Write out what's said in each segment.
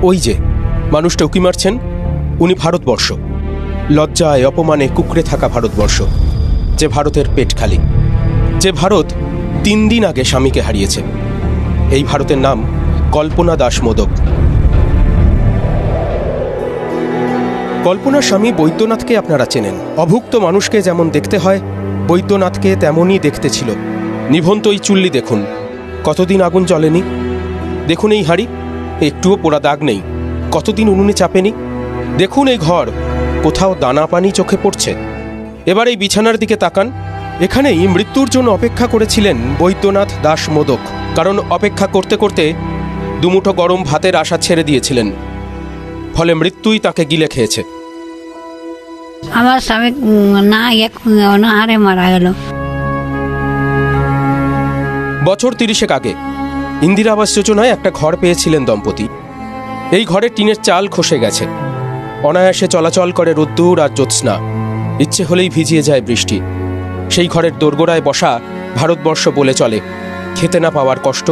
ওই যে মানুষটা উকি মারছেন, উনি ভারতবর্ষ। লজ্জায় অপমানে কুঁকড়ে থাকা ভারতবর্ষ, যে ভারতের পেট খালি, যে ভারত 3 দিন আগে স্বামীকে হারিয়েছে। এই ভারতের নাম কল্পনা দাস মোদক। কল্পনার স্বামী বৈদ্যনাথকে আপনারা চেনেন। অভুক্ত মানুষকে যেমন দেখতে হয়, বৈদ্যনাথকে তেমনই দেখতে ছিল। নিভন্ত এই চুল্লি দেখুন, কতদিন আগুন জ্বলেনি। দেখুন এই হাঁড়ি, একটুও পোড়া দাগ নেই, কতদিন উনুনে চাপেনি। দেখুন এই ঘর, কোথাও দানা পানি চোখে পড়ছে। এবার এই বিছানার দিকে তাকান, এখানেই মৃত্যুর জন্য অপেক্ষা করেছিলেন বৈদ্যনাথ দাস মোদক। কারণ অপেক্ষা করতে করতে দুমুঠো গরম ভাতের আশা ছেড়ে দিয়েছিলেন, ফলে মৃত্যুই তাকে গিলে খেয়েছে। আমার স্বামী অনাহারে মারা গেল। বছর 30 আগে ইন্দিরা আবাস যোজনায় একটা ঘর পেয়েছিলেন দম্পতি। এই ঘরে টিনের চাল খসে গেছে, অনায়াসে চলাচল করে রোদ্দুর আর জ্যোৎস্না, ইচ্ছে হলেই ভিজিয়ে যায় বৃষ্টি। সেই ঘরের দোরগোড়ায় বসা ভারতবর্ষ বলে চলে, খেতে না পাওয়ার কষ্ট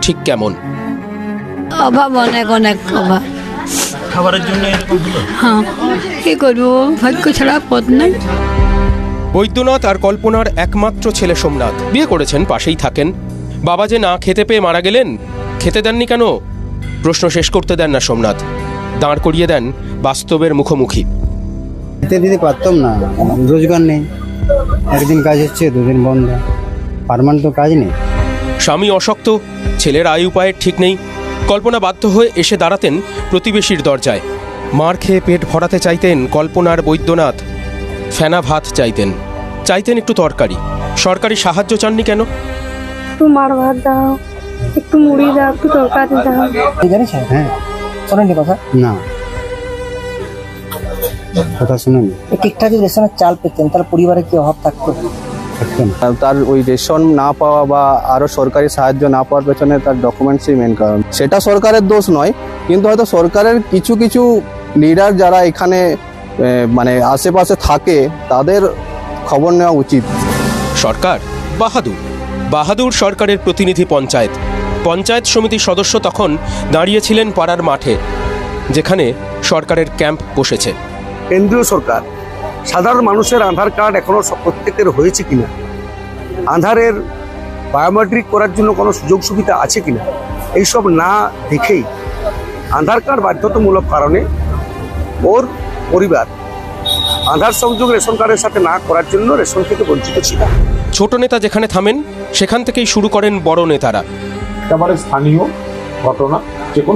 ঠিক কেমন। অভাব, অনেক অনেক অভাব। খাবারের জন্য এরকম হলো? হ্যাঁ, কি করবো, ভাগ্য ছাড়া পথ নাই। বৈদ্যনাথ আর কল্পনার একমাত্র ছেলে সোমনাথ। বিয়ে করেছেন, পাশেই থাকেন। বাবা যে না খেতে পেয়ে মারা গেলেন, খেতে দেননি কেন প্রশ্ন শেষ করতে দেন না সোমনাথ। দাঁড় করিয়ে দেন বাস্তবের মুখোমুখি। খেতে দিতে পারতাম না, রোজগার নেই। একদিন কাজ হচ্ছে, দুদিন বন্ধ, পার্মানেন্ট তো কাজ নেই। স্বামী অশক্ত, ছেলের আয় উপায়ের ঠিক নেই। কল্পনা বাধ্য হয়ে এসে দাঁড়াতেন প্রতিবেশীর দরজায়। মার খেয়ে পেট ভরাতে চাইতেন কল্পনার বৈদ্যনাথ। ফেনা ভাত চাইতেন, চাইতেন একটু তরকারি। সরকারি সাহায্য চাননি কেন? একটু মার ভাত দাও, একটু মুড়ি দাও, একটু তরকারি দাও। জানিস? হ্যাঁ, শোনেনি কথা? না, কথা শুনেনি। ঠিকঠাক যদি রেশনের চাল পেতেন তাহলে পরিবারে কি অভাব থাকতো? তার ওই রেশন না পাওয়া বা আরো সরকারি সাহায্য না পাওয়ার পেছনে তার ডকুমেন্টসই মেন কারণ। সেটা সরকারের দোষ নয়, কিন্তু হয়তো সরকারের কিছু কিছু লিডার যারা এখানে মানে আশেপাশে থাকে তাদের খবর নেওয়া উচিত। সরকার বাহাদুর সরকারের প্রতিনিধি পঞ্চায়েত সমিতির সদস্য তখন দাঁড়িয়েছিলেন পাড়ার মাঠে, যেখানে সরকারের ক্যাম্প বসেছে। কেন্দ্রীয় সরকার সাধারণ মানুষের আধার কার্ড এখনো প্রত্যেকের হয়েছে কিনা, আধারের বায়োমেট্রিক করার জন্য কোনো সুযোগ সুবিধা আছে কিনা, এইসব না দেখেই আধার কার্ড বাধ্যতামূলক কারণে ওর পরিবার আধার সংযোগ রেশন কার্ডের সাথে না করার জন্য রেশন থেকে বঞ্চিত ছিল। ছোট নেতা যেখানে থামেন, সেখান থেকেই শুরু করেন বড় নেতারা। একেবারে স্থানীয় ঘটনা।